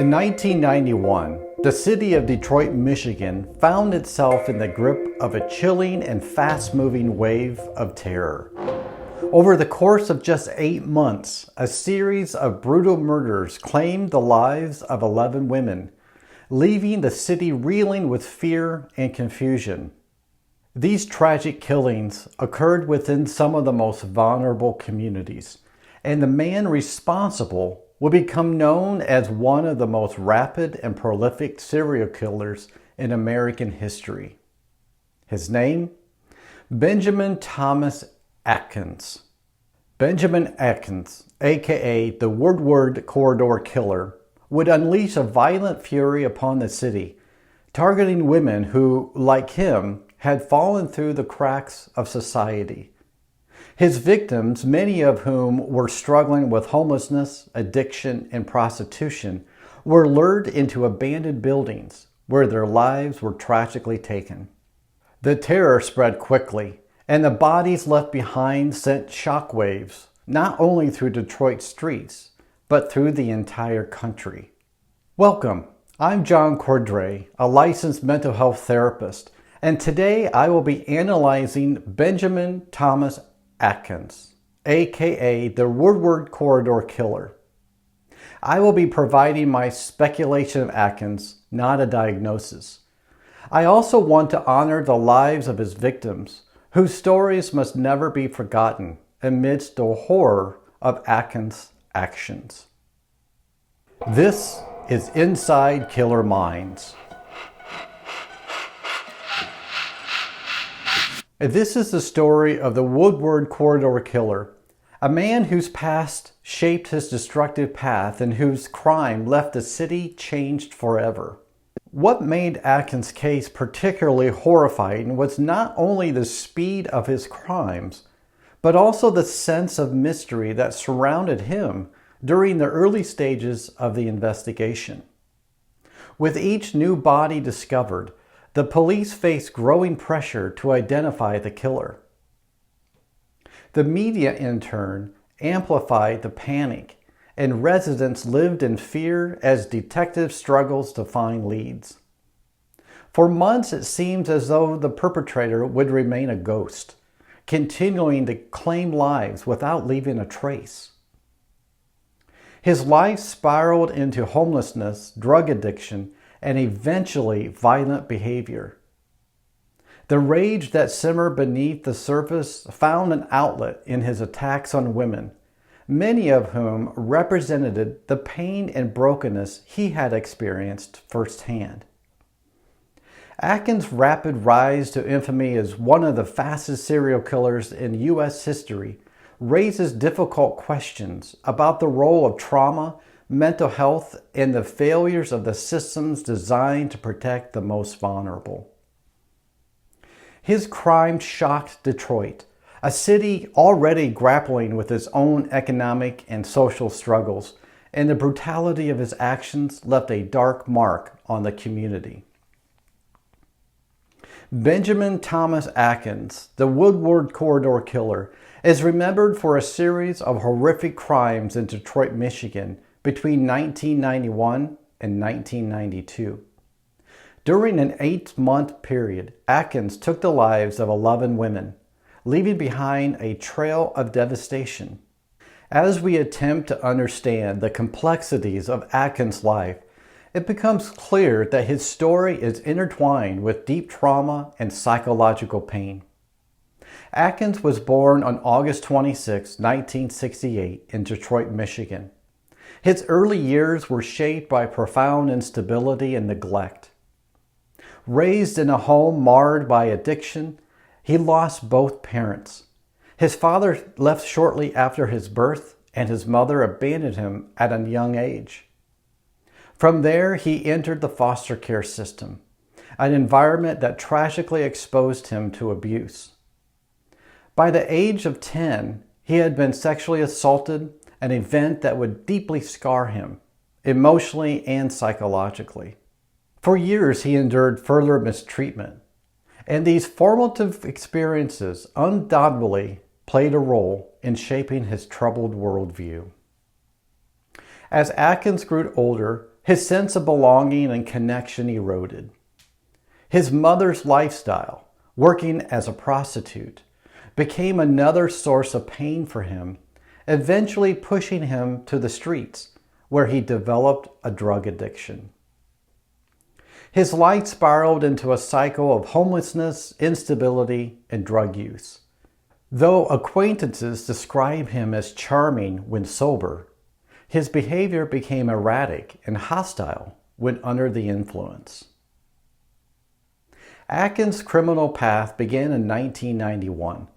In 1991, the city of Detroit, Michigan found itself in the grip of a chilling and fast-moving wave of terror. Over the course of just 8 months, a series of brutal murders claimed the lives of 11 women, leaving the city reeling with fear and confusion. These tragic killings occurred within some of the most vulnerable communities, and the man responsible would become known as one of the most rapid and prolific serial killers in American history. His name? Benjamin Thomas Atkins. Benjamin Atkins, aka the Woodward Corridor Killer, would unleash a violent fury upon the city, targeting women who, like him, had fallen through the cracks of society. His victims, many of whom were struggling with homelessness, addiction, and prostitution, were lured into abandoned buildings where their lives were tragically taken. The terror spread quickly, and the bodies left behind sent shockwaves not only through Detroit streets, but through the entire country. Welcome, I'm John Cordray, a licensed mental health therapist, and today I will be analyzing Benjamin Thomas Atkins, aka the Woodward Corridor Killer. I will be providing my speculation of Atkins, not a diagnosis. I also want to honor the lives of his victims, whose stories must never be forgotten amidst the horror of Atkins' actions. This is Inside Killer Minds. This is the story of the Woodward Corridor Killer, a man whose past shaped his destructive path and whose crime left the city changed forever. What made Atkins' case particularly horrifying was not only the speed of his crimes, but also the sense of mystery that surrounded him during the early stages of the investigation. With each new body discovered, the police faced growing pressure to identify the killer. The media, in turn, amplified the panic, and residents lived in fear as detectives struggled to find leads. For months, it seemed as though the perpetrator would remain a ghost, continuing to claim lives without leaving a trace. His life spiraled into homelessness, drug addiction, and eventually violent behavior. The rage that simmered beneath the surface found an outlet in his attacks on women, many of whom represented the pain and brokenness he had experienced firsthand. Atkins' rapid rise to infamy as one of the fastest serial killers in U.S. history raises difficult questions about the role of trauma, mental health, and the failures of the systems designed to protect the most vulnerable. His crime shocked Detroit, a city already grappling with its own economic and social struggles, and the brutality of his actions left a dark mark on the community. Benjamin Thomas Atkins, the Woodward Corridor Killer, is remembered for a series of horrific crimes in Detroit, Michigan, between 1991 and 1992. During an 8-month period, Atkins took the lives of 11 women, leaving behind a trail of devastation. As we attempt to understand the complexities of Atkins' life, it becomes clear that his story is intertwined with deep trauma and psychological pain. Atkins was born on August 26, 1968 in Detroit, Michigan. His early years were shaped by profound instability and neglect. Raised in a home marred by addiction, he lost both parents. His father left shortly after his birth, and his mother abandoned him at a young age. From there, he entered the foster care system, an environment that tragically exposed him to abuse. By the age of 10, he had been sexually assaulted, an event that would deeply scar him, emotionally and psychologically. For years, he endured further mistreatment, and these formative experiences undoubtedly played a role in shaping his troubled worldview. As Atkins grew older, his sense of belonging and connection eroded. His mother's lifestyle, working as a prostitute, became another source of pain for him, eventually pushing him to the streets, where he developed a drug addiction. His life spiraled into a cycle of homelessness, instability, and drug use. Though acquaintances describe him as charming when sober, his behavior became erratic and hostile when under the influence. Atkins' criminal path began in 1991,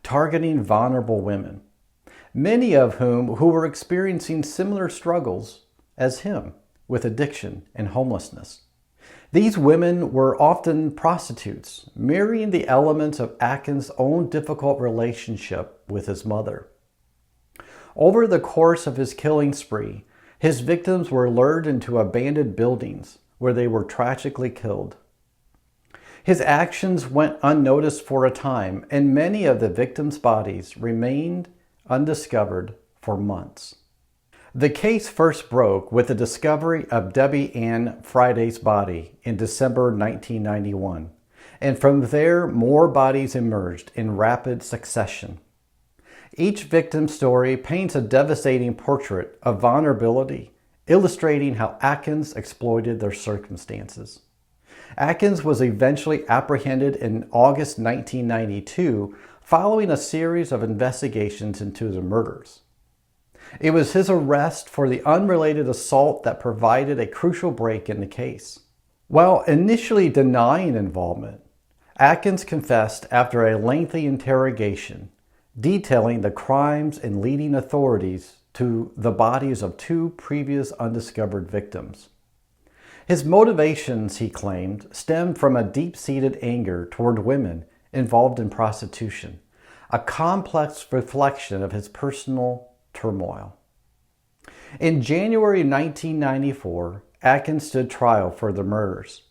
targeting vulnerable women, many of whom who were experiencing similar struggles as him with addiction and homelessness. These women were often prostitutes, mirroring the elements of Atkins' own difficult relationship with his mother. Over the course of his killing spree, his victims were lured into abandoned buildings where they were tragically killed. His actions went unnoticed for a time, and many of the victims' bodies remained undiscovered for months. The case first broke with the discovery of Debbie Ann Friday's body in December 1991, and from there more bodies emerged in rapid succession. Each victim's story paints a devastating portrait of vulnerability, illustrating how Atkins exploited their circumstances. Atkins was eventually apprehended in August 1992 following a series of investigations into the murders. It was his arrest for the unrelated assault that provided a crucial break in the case. While initially denying involvement, Atkins confessed after a lengthy interrogation, detailing the crimes and leading authorities to the bodies of two previous undiscovered victims. His motivations, he claimed, stemmed from a deep-seated anger toward women involved in prostitution, a complex reflection of his personal turmoil. In January 1994, Atkins stood trial for the murders.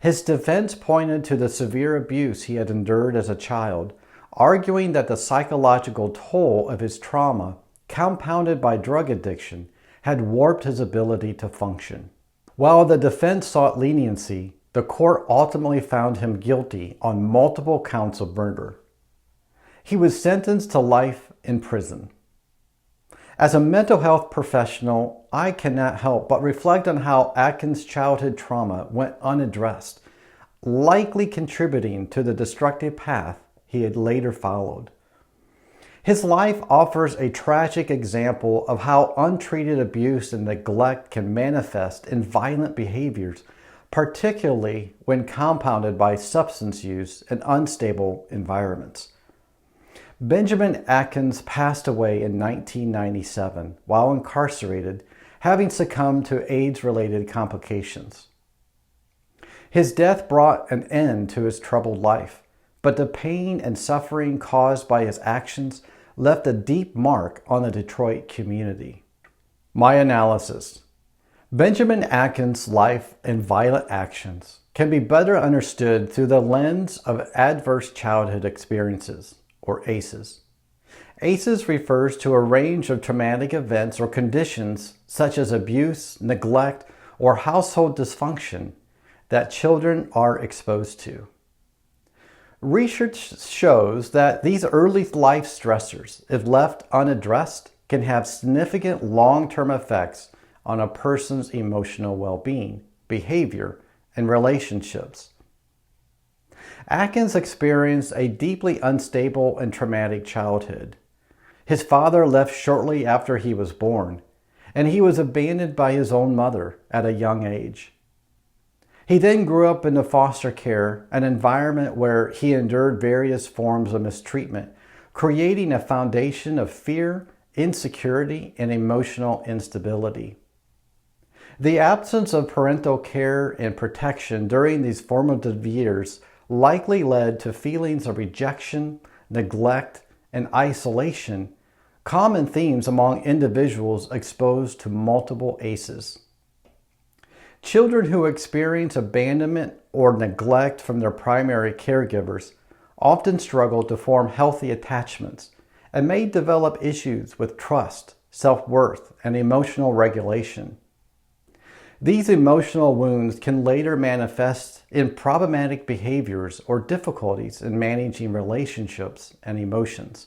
His defense pointed to the severe abuse he had endured as a child, arguing that the psychological toll of his trauma, compounded by drug addiction, had warped his ability to function. While the defense sought leniency, the court ultimately found him guilty on multiple counts of murder. He was sentenced to life in prison. As a mental health professional, I cannot help but reflect on how Atkins' childhood trauma went unaddressed, likely contributing to the destructive path he had later followed. His life offers a tragic example of how untreated abuse and neglect can manifest in violent behaviors, particularly when compounded by substance use and unstable environments. Benjamin Atkins passed away in 1997 while incarcerated, having succumbed to AIDS-related complications. His death brought an end to his troubled life, but the pain and suffering caused by his actions left a deep mark on the Detroit community. My analysis: Benjamin Atkins' life and violent actions can be better understood through the lens of adverse childhood experiences, or ACEs. ACEs refers to a range of traumatic events or conditions such as abuse, neglect, or household dysfunction that children are exposed to. Research shows that these early life stressors, if left unaddressed, can have significant long-term effects on a person's emotional well-being, behavior, and relationships. Atkins experienced a deeply unstable and traumatic childhood. His father left shortly after he was born, and he was abandoned by his own mother at a young age. He then grew up in the foster care, an environment where he endured various forms of mistreatment, creating a foundation of fear, insecurity, and emotional instability. The absence of parental care and protection during these formative years likely led to feelings of rejection, neglect, and isolation, common themes among individuals exposed to multiple ACEs. Children who experience abandonment or neglect from their primary caregivers often struggle to form healthy attachments and may develop issues with trust, self-worth, and emotional regulation. These emotional wounds can later manifest in problematic behaviors or difficulties in managing relationships and emotions.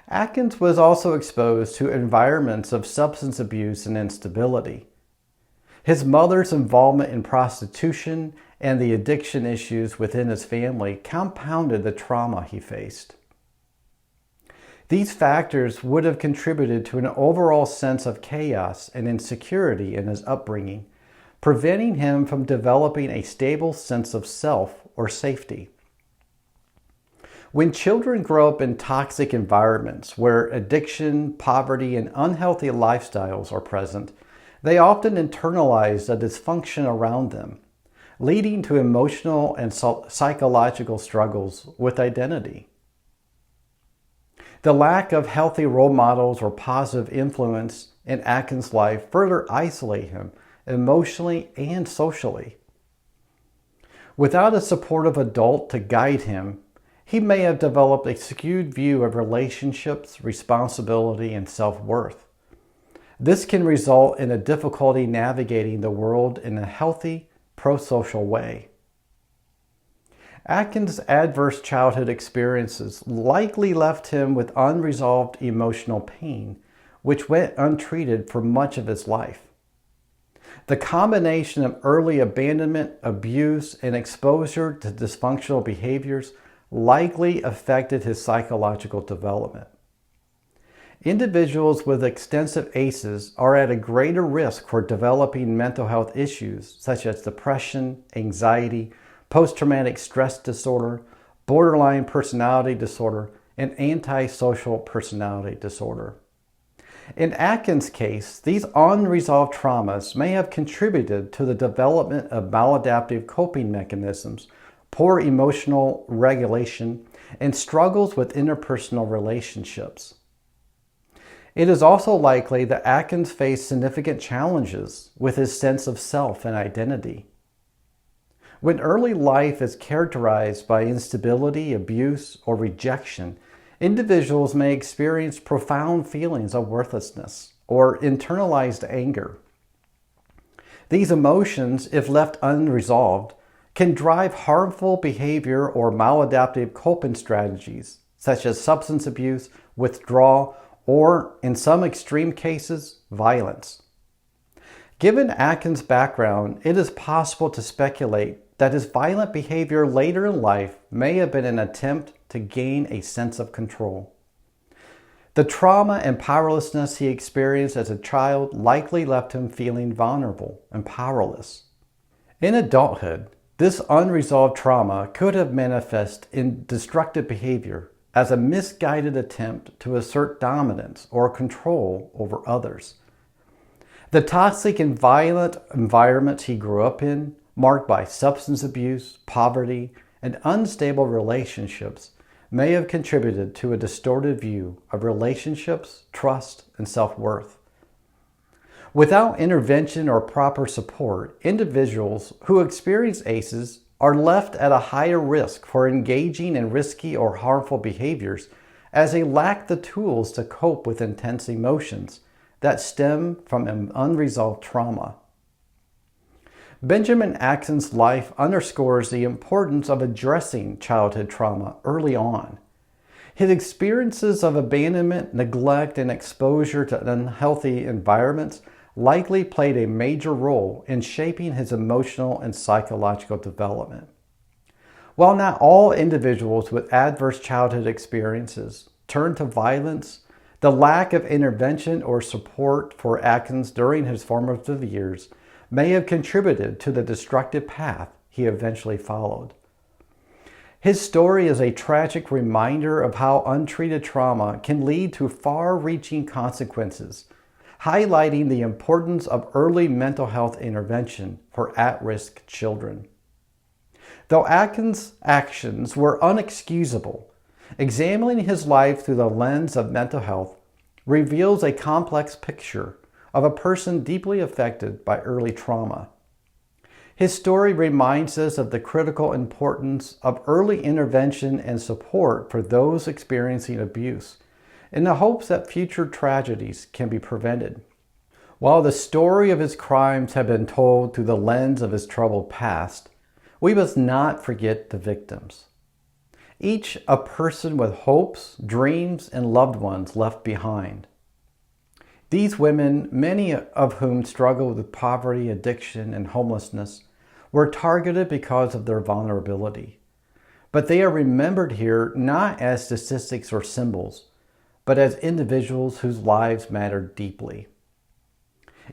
Atkins was also exposed to environments of substance abuse and instability. His mother's involvement in prostitution and the addiction issues within his family compounded the trauma he faced. These factors would have contributed to an overall sense of chaos and insecurity in his upbringing, preventing him from developing a stable sense of self or safety. When children grow up in toxic environments where addiction, poverty, and unhealthy lifestyles are present, they often internalize the dysfunction around them, leading to emotional and psychological struggles with identity. The lack of healthy role models or positive influence in Atkins' life further isolate him emotionally and socially. Without a supportive adult to guide him, he may have developed a skewed view of relationships, responsibility, and self-worth. This can result in a difficulty navigating the world in a healthy, pro-social way. Atkins' adverse childhood experiences likely left him with unresolved emotional pain, which went untreated for much of his life. The combination of early abandonment, abuse, and exposure to dysfunctional behaviors likely affected his psychological development. Individuals with extensive ACEs are at a greater risk for developing mental health issues such as depression, anxiety, post-traumatic stress disorder, borderline personality disorder, and antisocial personality disorder. In Atkins' case, these unresolved traumas may have contributed to the development of maladaptive coping mechanisms, poor emotional regulation, and struggles with interpersonal relationships. It is also likely that Atkins faced significant challenges with his sense of self and identity. When early life is characterized by instability, abuse, or rejection, individuals may experience profound feelings of worthlessness or internalized anger. These emotions, if left unresolved, can drive harmful behavior or maladaptive coping strategies, such as substance abuse, withdrawal, or, in some extreme cases, violence. Given Atkins' background, it is possible to speculate that his violent behavior later in life may have been an attempt to gain a sense of control. The trauma and powerlessness he experienced as a child likely left him feeling vulnerable and powerless. In adulthood, this unresolved trauma could have manifested in destructive behavior as a misguided attempt to assert dominance or control over others. The toxic and violent environments he grew up in, marked by substance abuse, poverty, and unstable relationships, may have contributed to a distorted view of relationships, trust, and self-worth. Without intervention or proper support, individuals who experience ACEs are left at a higher risk for engaging in risky or harmful behaviors as they lack the tools to cope with intense emotions that stem from an unresolved trauma. Benjamin Atkins' life underscores the importance of addressing childhood trauma early on. His experiences of abandonment, neglect, and exposure to unhealthy environments likely played a major role in shaping his emotional and psychological development. While not all individuals with adverse childhood experiences turn to violence, the lack of intervention or support for Atkins during his formative years may have contributed to the destructive path he eventually followed. His story is a tragic reminder of how untreated trauma can lead to far-reaching consequences, highlighting the importance of early mental health intervention for at-risk children. Though Atkins' actions were unexcusable, examining his life through the lens of mental health reveals a complex picture of a person deeply affected by early trauma. His story reminds us of the critical importance of early intervention and support for those experiencing abuse, in the hopes that future tragedies can be prevented. While the story of his crimes had been told through the lens of his troubled past, we must not forget the victims. Each a person with hopes, dreams, and loved ones left behind. These women, many of whom struggled with poverty, addiction, and homelessness, were targeted because of their vulnerability. But they are remembered here not as statistics or symbols, but as individuals whose lives mattered deeply.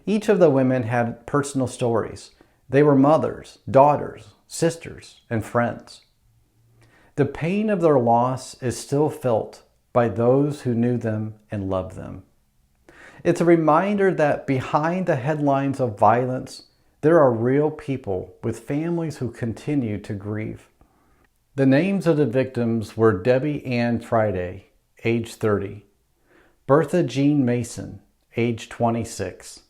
Each of the women had personal stories. They were mothers, daughters, sisters, and friends. The pain of their loss is still felt by those who knew them and loved them. It's a reminder that behind the headlines of violence, there are real people with families who continue to grieve. The names of the victims were Debbie Ann Friday, age 30, Bertha Jean Mason, age 26,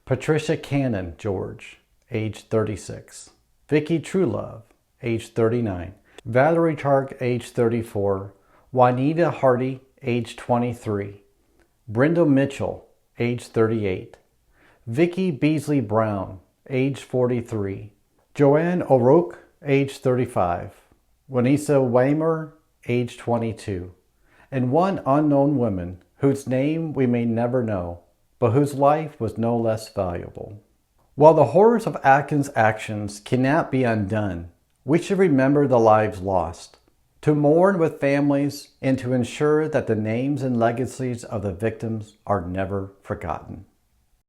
Patricia Cannon George, age 36, Vicki Truelove, age 39, Valerie Tark, age 34, Juanita Hardy, age 23, Brenda Mitchell, age 38, Vicki Beasley Brown, age 43, Joanne O'Rourke, age 35, Wanisa Waymer, age 22, and one unknown woman whose name we may never know, but whose life was no less valuable. While the horrors of Atkins' actions cannot be undone, we should remember the lives lost, to mourn with families, and to ensure that the names and legacies of the victims are never forgotten.